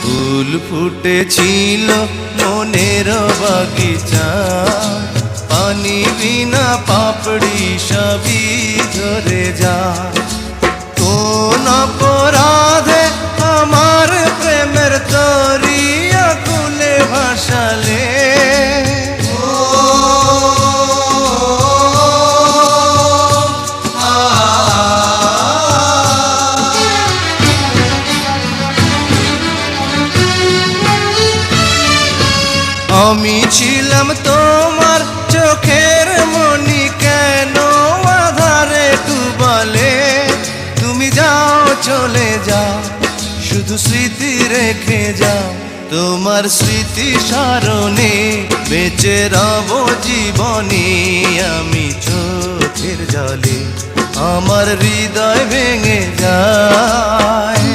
ফুল ফুটেছিল মনের বাগিচা, পানি বিনা পাপড়ি সবই ঝরে যায়। কোন অপরাধে আমার প্রেমের তরিয়া কুলে ভাসালে, আমি ছিলাম তোমার চোখের মনি, কেন আধারে ডুবালে? তুমি যাও চলে যাও, শুধু স্মৃতি রেখে যাও। তোমার স্মৃতি স্মরণে বেঁচে রব জীবনে। আমি চোখের জলে আমার হৃদয় ভেঙে যায়।